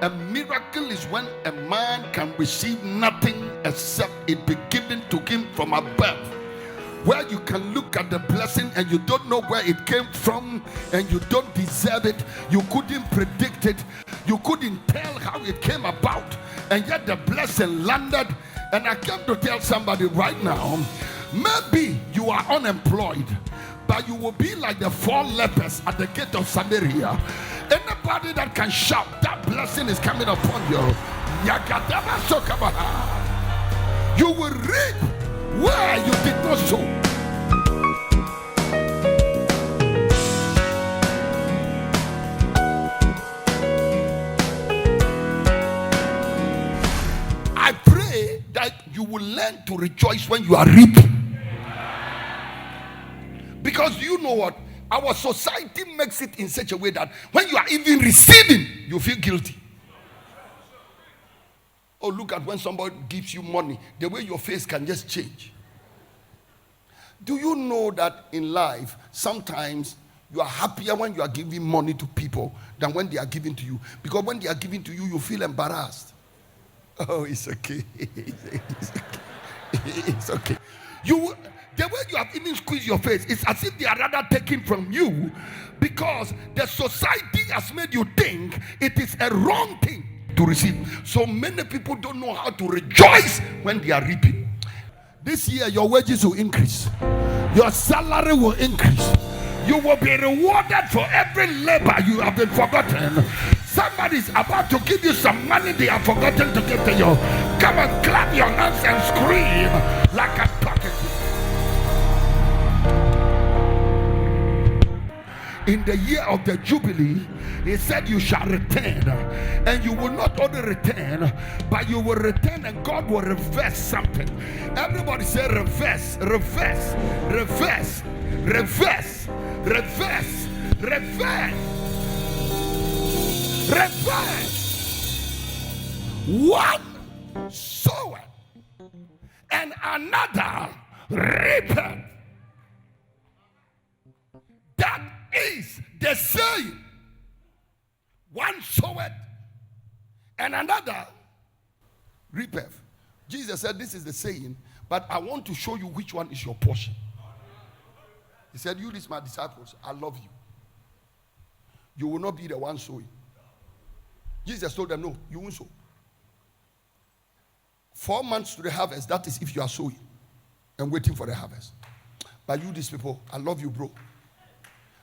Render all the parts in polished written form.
A miracle is when a man can receive nothing except it be given to him from above, where you can look at the blessing and you don't know where it came from and you don't deserve it. You couldn't predict it. You couldn't tell how it came about, and yet the blessing landed. And I came to tell somebody right now, maybe you are unemployed, but you will be like the 4 lepers at the gate of Samaria. Anybody that can shout, that blessing is coming upon you. You will reap where you did not sow. I pray that you will learn to rejoice when you are reaping. Because you know what? Our society makes it in such a way that when you are even receiving, you feel guilty. Oh, look at when somebody gives you money, the way your face can just change. Do you know that in life, sometimes you are happier when you are giving money to people than when they are giving to you? Because when they are giving to you, you feel embarrassed. Oh, it's okay. It's okay. It's okay. The way you have even squeezed your face, it's as if they are rather taking from you, because the society has made you think it is a wrong thing to receive. So many people don't know how to rejoice when they are reaping. This year your wages will increase, your salary will increase, you will be rewarded for every labor you have been forgotten. Somebody is about to give you some money they have forgotten to give to you. Come and clap your hands and scream like a talking. In the year of the Jubilee, he said you shall return, and you will not only return, but you will return and God will reverse something. Everybody say reverse, reverse, reverse, reverse, reverse, reverse, reverse. One sower and another reaper. That is the saying. One soweth and another reapeth. Jesus said this is the saying, but I want to show you which one is your portion. He said, you is my disciples, I love you. You will not be the one sowing. Jesus told them, no, you won't sow. 4 months to the harvest, that is if you are sowing and waiting for the harvest. But you, these people, I love you, bro.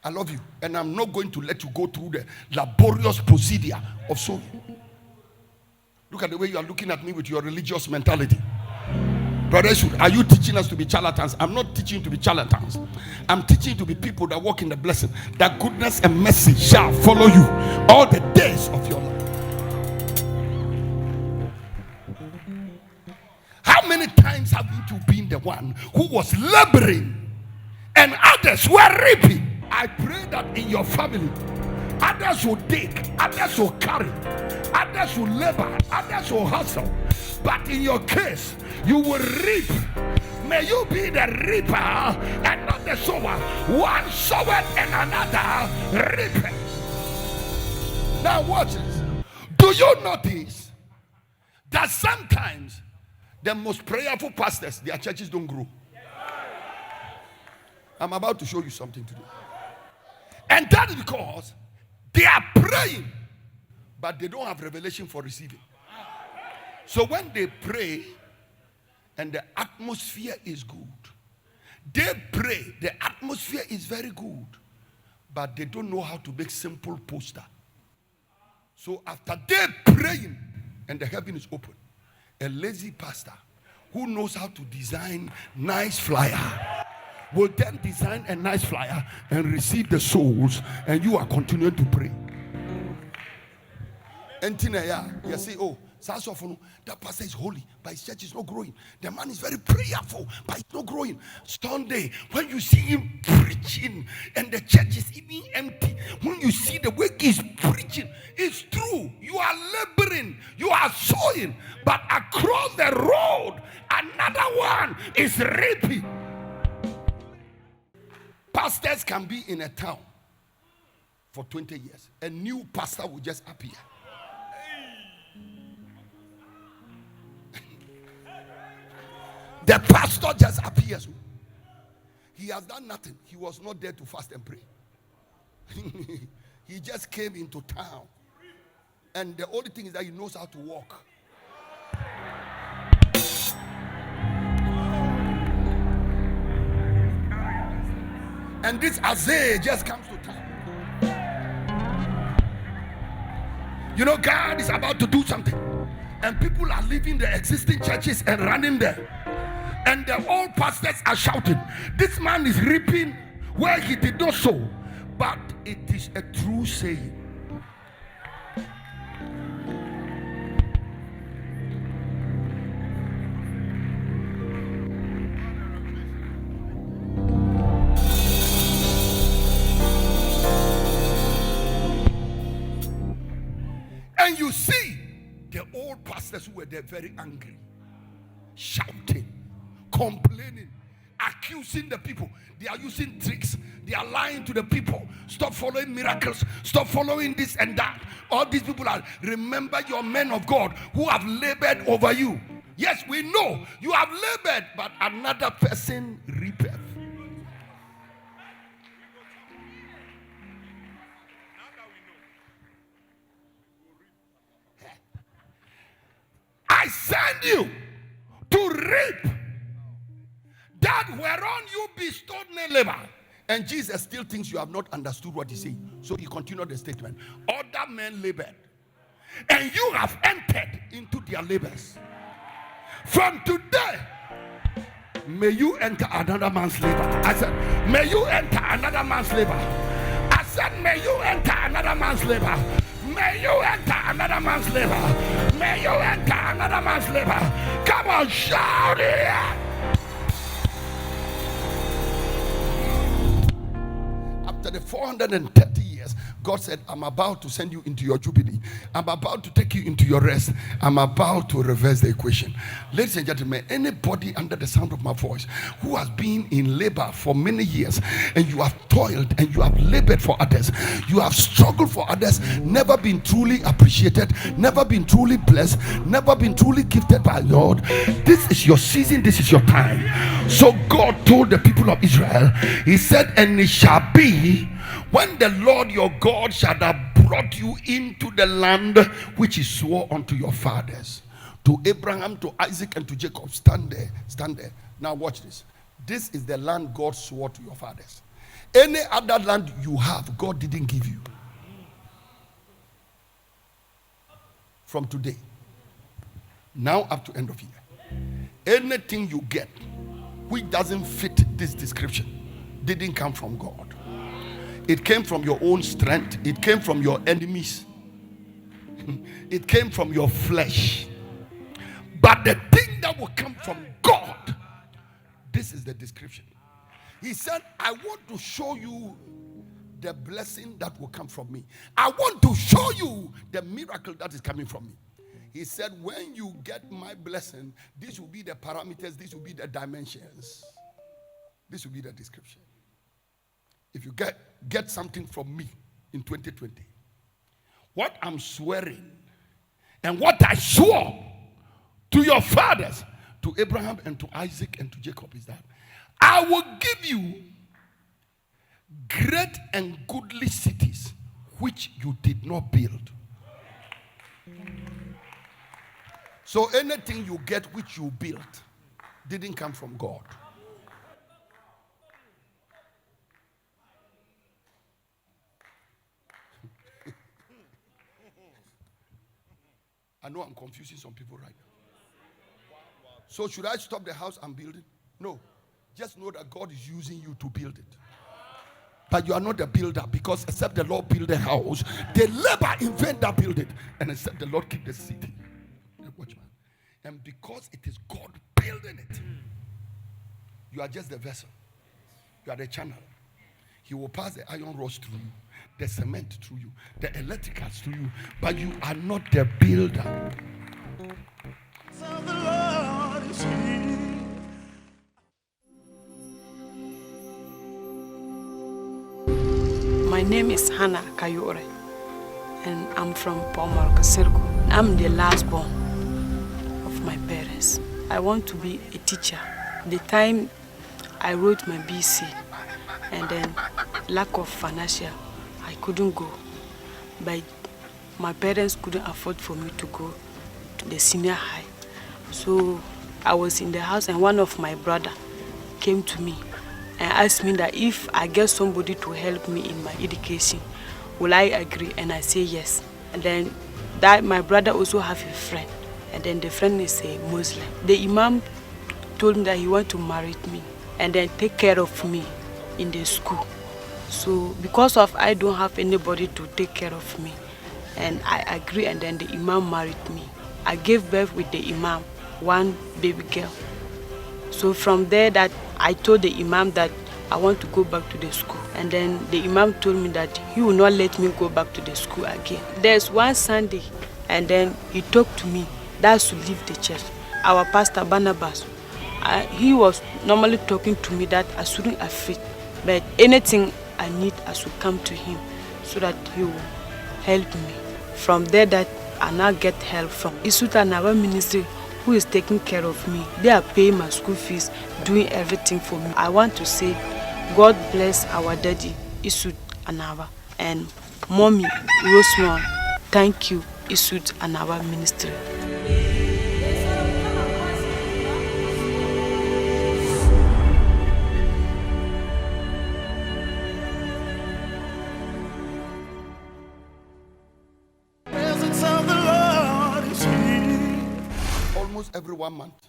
I love you, and I'm not going to let you go through the laborious procedure of sowing. Look at the way you are looking at me with your religious mentality. Brother Eastwood, are you teaching us to be charlatans? I'm not teaching you to be charlatans. I'm teaching you to be people that walk in the blessing. That goodness and mercy shall follow you all the days of your life. How many times have you been the one who was laboring and others were reaping? I pray that in your family, others will dig, others will carry, others will labor, others will hustle. But in your case, you will reap. May you be the reaper and not the sower. One sower and another reaper. Now watch this. Do you notice that sometimes the most prayerful pastors, their churches don't grow? I'm about to show you something today. And that is because they are praying, but they don't have revelation for receiving. So when they pray and the atmosphere is good, they pray, the atmosphere is very good, but they don't know how to make simple poster. So after they praying and the heaven is open, a lazy pastor who knows how to design nice flyer will then design a nice flyer and receive the souls, and you are continuing to pray. And you say, oh, that pastor is holy, but his church is not growing. The man is very prayerful, but it's not growing. Sunday, when you see him preaching and the church is even empty, when you see the way he's preaching, it's true. You are laboring, you are sowing, but across the road, another one is reaping. Pastors can be in a town for 20 years. A new pastor will just appear. The pastor just appears. He has done nothing. He was not there to fast and pray. He just came into town. And the only thing is that he knows how to walk. And this Azay just comes to town. You know, God is about to do something. And people are leaving the existing churches and running there. And the old pastors are shouting, this man is reaping where he did not sow. But it is a true saying. And you see the old pastors who were there very angry, shouting, complaining, accusing the people. They are using tricks. They are lying to the people. Stop following miracles. Stop following this and that. All these people are, remember your men of God who have labored over you. Yes, we know you have labored, but another person reapeth. I send you to reap that whereon you bestowed no labor. And Jesus still thinks you have not understood what he's saying. So he continued the statement. Other men labored, and you have entered into their labors. From today, may you enter another man's labor. I said, may you enter another man's labor. I said, may you enter another man's labor. May you enter another man's labor. May you enter another man's labor. Come on, shout it. After the 430 years, God said, I'm about to send you into your Jubilee. I'm about to take you into your rest. I'm about to reverse the equation. Ladies and gentlemen, anybody under the sound of my voice who has been in labor for many years, and you have toiled and you have labored for others, you have struggled for others, never been truly appreciated, never been truly blessed, never been truly gifted by Lord, this is your season, this is your time. So God told the people of Israel, he said, and it shall be when the Lord your God shall have brought you into the land which he swore unto your fathers, to Abraham, to Isaac, and to Jacob. Stand there, stand there. Now watch this. This is the land God swore to your fathers. Any other land you have, God didn't give you. From today, now up to end of year, anything you get which doesn't fit this description didn't come from God. It came from your own strength. It came from your enemies. It came from your flesh. But the thing that will come from God, this is the description. He said, I want to show you the blessing that will come from me. I want to show you the miracle that is coming from me. He said, when you get my blessing, this will be the parameters, this will be the dimensions. This will be the description. If you get something from me in 2020, what I'm swearing and what I swore to your fathers, to Abraham and to Isaac and to Jacob, is that I will give you great and goodly cities which you did not build. So anything you get which you built didn't come from God. I know I'm confusing some people right now. So should I stop the house I'm building? No. Just know that God is using you to build it. But you are not the builder, because except the Lord build a house, the labor in vain that build it. And except the Lord keep the city. The watchman. And because it is God building it, you are just the vessel. You are the channel. He will pass the iron rods through you, the cement through you, the electricals through you, but you are not the builder. So the Lord is here. My name is Hannah Kayore, and I'm from Pomar Kasirko. I'm the last born of my parents. I want to be a teacher. the time I wrote my BC, and then lack of financial, I couldn't go. But my parents couldn't afford for me to go to the senior high. So I was in the house, and one of my brother came to me and asked me that if I get somebody to help me in my education, will I agree? And I say yes. And then that my brother also have a friend, and then the friend is a Muslim. The imam told me that he want to marry me and then take care of me in the school. So because of I don't have anybody to take care of me, and I agree, and then the imam married me. I gave birth with the imam, one baby girl. So from there that I told the imam that I want to go back to the school. And then the imam told me that he will not let me go back to the school again. There's one Sunday, and then he talked to me that I should leave the church. Our pastor Barnabas, he was normally talking to me that I shouldn't afraid, but anything I need, I should come to him so that he will help me. From there that I now get help from Eastwood Anaba Ministry, who is taking care of me. They are paying my school fees, doing everything for me. I want to say, God bless our daddy, Eastwood Anaba, and mommy, Rosemont. Thank you, Eastwood Anaba Ministry. Almost every 1 month,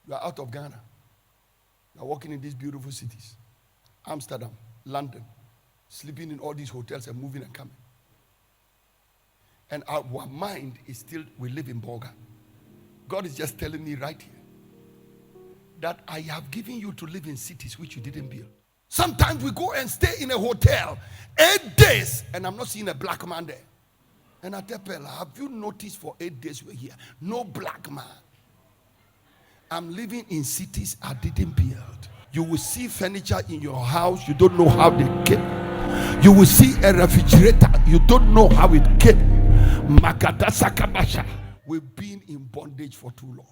you are out of Ghana. You are walking in these beautiful cities. Amsterdam, London, sleeping in all these hotels and moving and coming. And our mind is still, we live in Bolga. God is just telling me right here that I have given you to live in cities which you didn't build. Sometimes we go and stay in a hotel 8 days and I'm not seeing a black man there. And I tell Pella, have you noticed for 8 days we're here? No black man. I'm living in cities I didn't build. You will see furniture in your house, you don't know how they came. You will see a refrigerator, you don't know how it came. Makadasakabasha. We've been in bondage for too long.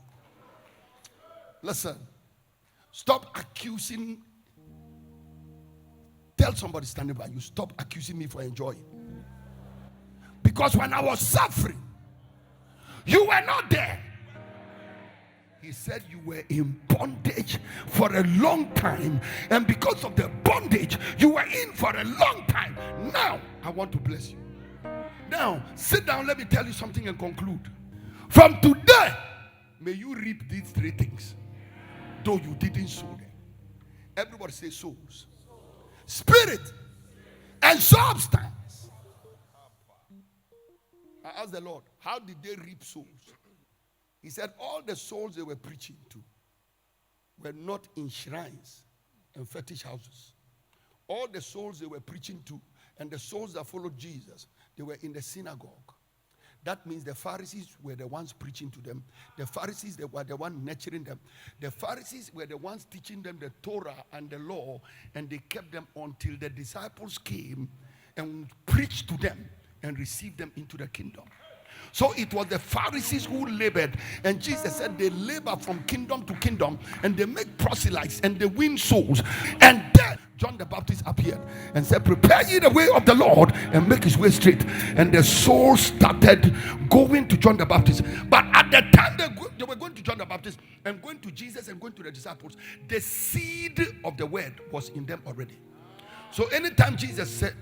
Listen, stop accusing. Tell somebody standing by you, stop accusing me for enjoying. Because when I was suffering, you were not there. He said you were in bondage for a long time. And because of the bondage, you were in for a long time. Now, I want to bless you. Now, sit down. Let me tell you something and conclude. From today, may you reap these 3 things, though you didn't sow them. Everybody say souls, spirit, and substance. I asked the Lord, how did they reap souls? He said all the souls they were preaching to were not in shrines and fetish houses. All the souls they were preaching to and the souls that followed Jesus, they were in the synagogue. That means the Pharisees were the ones preaching to them. The Pharisees, they were the ones nurturing them. The Pharisees were the ones teaching them the Torah and the law, and they kept them until the disciples came and preached to them and received them into the kingdom. So it was the Pharisees who labored, and Jesus said they labor from kingdom to kingdom, and they make proselytes and they win souls. And then John the Baptist appeared and said, prepare ye the way of the Lord and make his way straight. And the souls started going to John the Baptist. But at the time they were going to John the Baptist and going to Jesus and going to the disciples, the seed of the word was in them already. So anytime Jesus said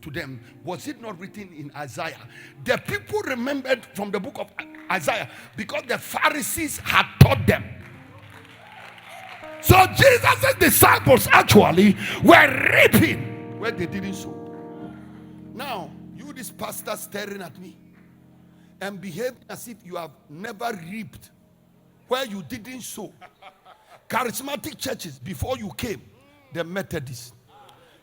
to them, was it not written in Isaiah? The people remembered from the book of Isaiah because the Pharisees had taught them. So Jesus' disciples actually were reaping where they didn't sow. Now, you this pastor staring at me and behaving as if you have never reaped where you didn't sow. Charismatic churches before you came, the Methodists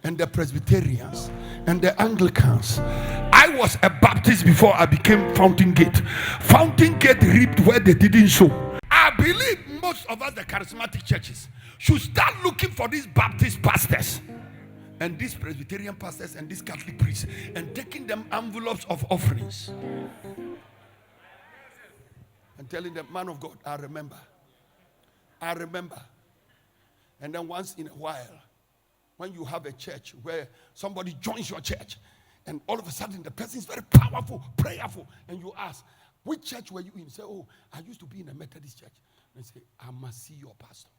and the Presbyterians and the Anglicans. I was a Baptist before I became Fountain Gate. Fountain Gate reaped where they didn't sow. I believe most of us, the charismatic churches, should start looking for these Baptist pastors and these Presbyterian pastors and these Catholic priests and taking them envelopes of offerings and telling them, man of God, I remember And then once in a while, when you have a church where somebody joins your church, and all of a sudden the person is very powerful, prayerful, and you ask, which church were you in? Say, oh, I used to be in a Methodist church. And say, I must see your pastor.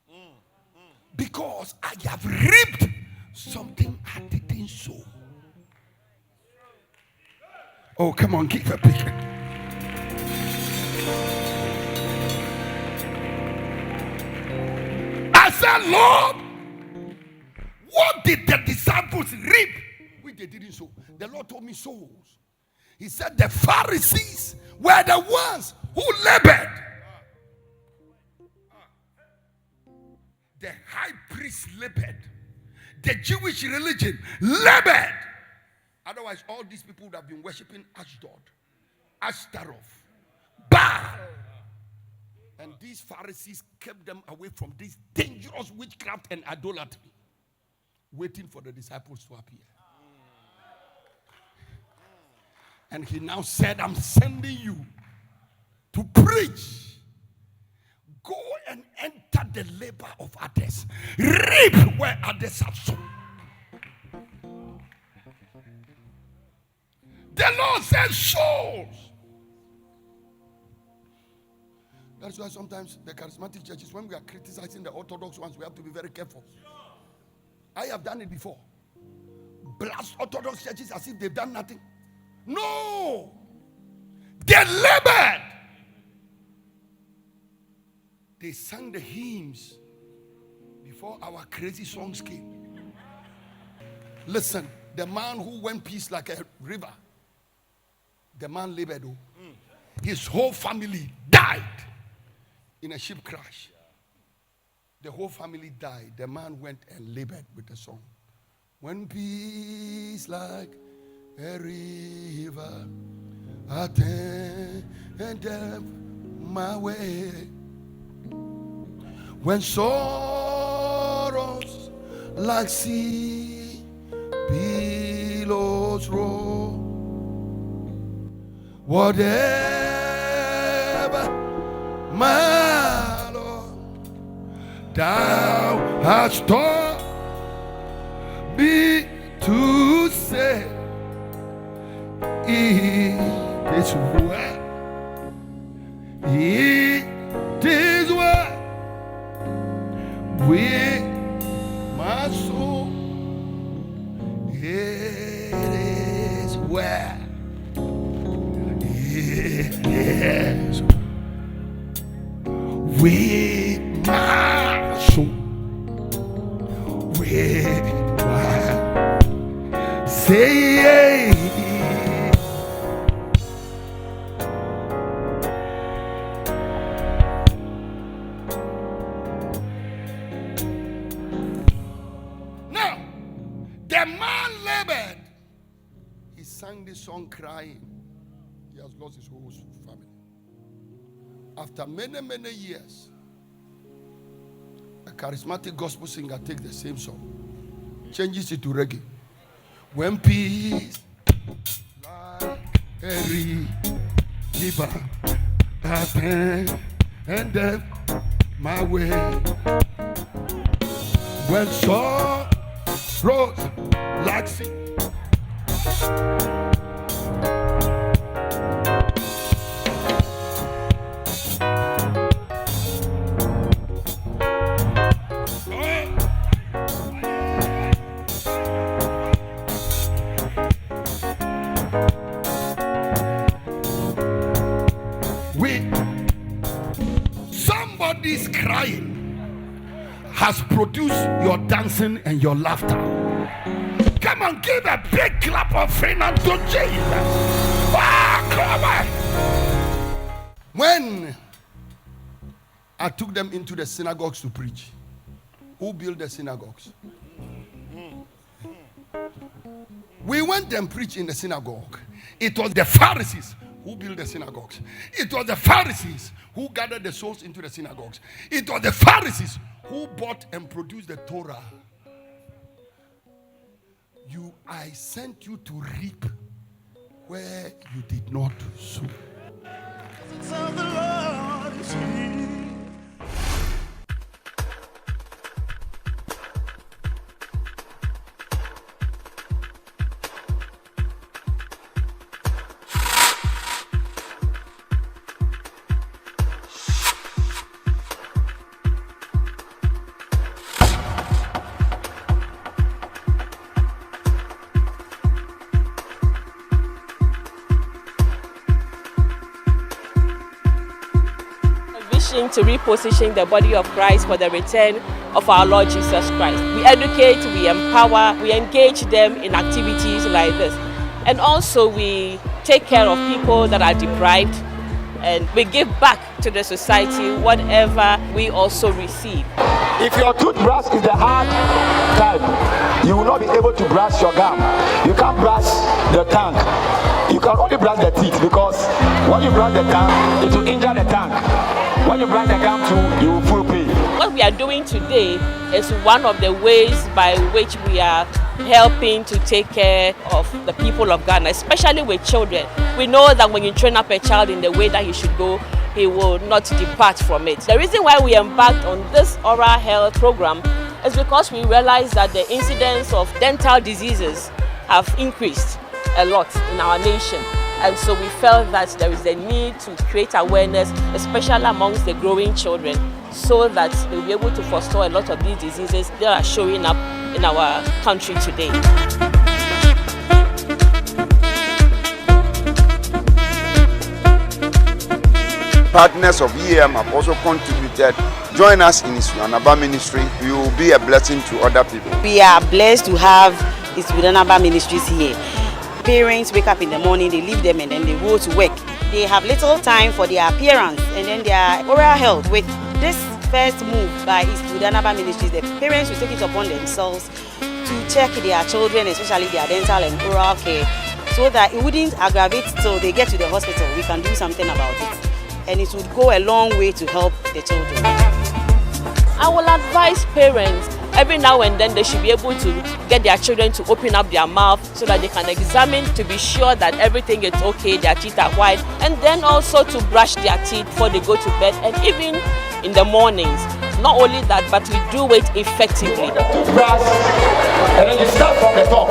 Because I have reaped something I didn't sow. Oh, come on, give a picture. I said, Lord, what did the disciples reap which they didn't sow? The Lord told me souls. He said the Pharisees were the ones who labored. The high priest labored. The Jewish religion labored. Otherwise, all these people would have been worshipping Ashdod, Ashtaroth, Baal. And these Pharisees kept them away from this dangerous witchcraft and idolatry, waiting for the disciples to appear. And he now said, I'm sending you to preach. Go and enter the labor of others. Reap where others have sown. The Lord says souls. That's why sometimes the charismatic churches, when we are criticizing the orthodox ones, we have to be very careful. I have done it before. Blast orthodox churches as if they've done nothing. No. They labored. They sang the hymns before our crazy songs came. Listen, the man who went peace like a river, the man labored. His whole family died in a ship crash. The whole family died. The man went and labored with the song. When peace like a river attended my way, when sorrows like sea billows roll, whatever my Lord thou hast taught me to say, it is well, it is well with my soul, it is well, it is with my soul, with my say. This song crying. He has lost his whole family. After many years, a charismatic gospel singer takes the same song, changes it to reggae. When peace like a river attended my way, when sorrows like sea somebody's crying has produced your dancing and your laughter. Come on, give a big clap of offering unto Jesus. Come on. When I took them into the synagogues to preach, who built the synagogues? We went and preached in the synagogue. It was the Pharisees who built the synagogues. It was the Pharisees who gathered the souls into the synagogues. It was the Pharisees who bought and produced the Torah. I sent you to reap where you did not sow. mission to reposition the body of Christ for the return of our Lord Jesus Christ. We educate, we empower, we engage them in activities like this. And also we take care of people that are deprived, and we give back to the society whatever we also receive. If your toothbrush is the hard type, you will not be able to brush your gum. You can't brush the tongue. You can only brush the teeth, because when you brush the tongue, it will injure the tongue. When you brush the gum too, you will feel pain. What we are doing today is one of the ways by which we are helping to take care of the people of Ghana, especially with children. We know that when you train up a child in the way that he should go, he will not depart from it. The reason why we embarked on this oral health program is because we realized that the incidence of dental diseases have increased a lot in our nation. And so we felt that there is a need to create awareness, especially amongst the growing children, so that they'll be able to forestall a lot of these diseases that are showing up in our country today. Partners of EAM have also contributed. Join us in Anaba ministry. You will be a blessing to other people. We are blessed to have Anaba Ministries here. Parents wake up in the morning, they leave them and then they go to work. They have little time for their appearance and then their oral health. With this first move by Anaba Ministries, the parents will take it upon themselves to check their children, especially their dental and oral care, so that it wouldn't aggravate till they get to the hospital. We can do something about it, and it would go a long way to help the children. I will advise parents every now and then they should be able to get their children to open up their mouth so that they can examine to be sure that everything is okay, their teeth are white, and then also to brush their teeth before they go to bed and even in the mornings. Not only that, but we do it effectively. The toothbrush, and then you start from the top.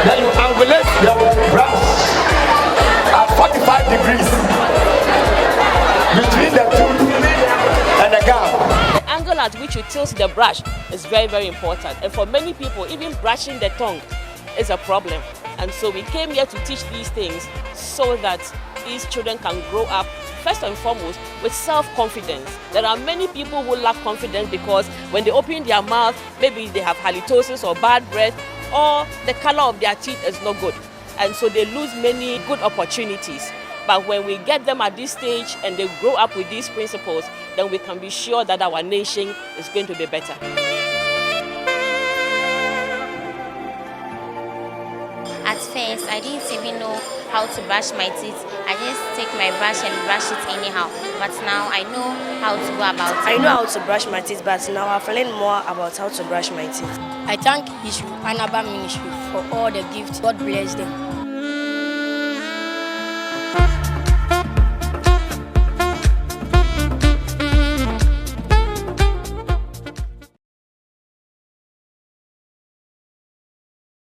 Then you angulate the brush at 45 degrees between the tooth and the gum. The angle at which you tilt the brush is very, very important. And for many people, even brushing the tongue is a problem. And so we came here to teach these things so that these children can grow up, first and foremost, with self-confidence. There are many people who lack confidence because when they open their mouth, maybe they have halitosis or bad breath, or the color of their teeth is not good. And so they lose many good opportunities. But when we get them at this stage and they grow up with these principles, then we can be sure that our nation is going to be better. At first, I didn't even know how to brush my teeth. I just take my brush and brush it anyhow. But now I know how to go about it. I know how to brush my teeth, but now I've learned more about how to brush my teeth. I thank Anaba Ministry for all the gifts. God bless them.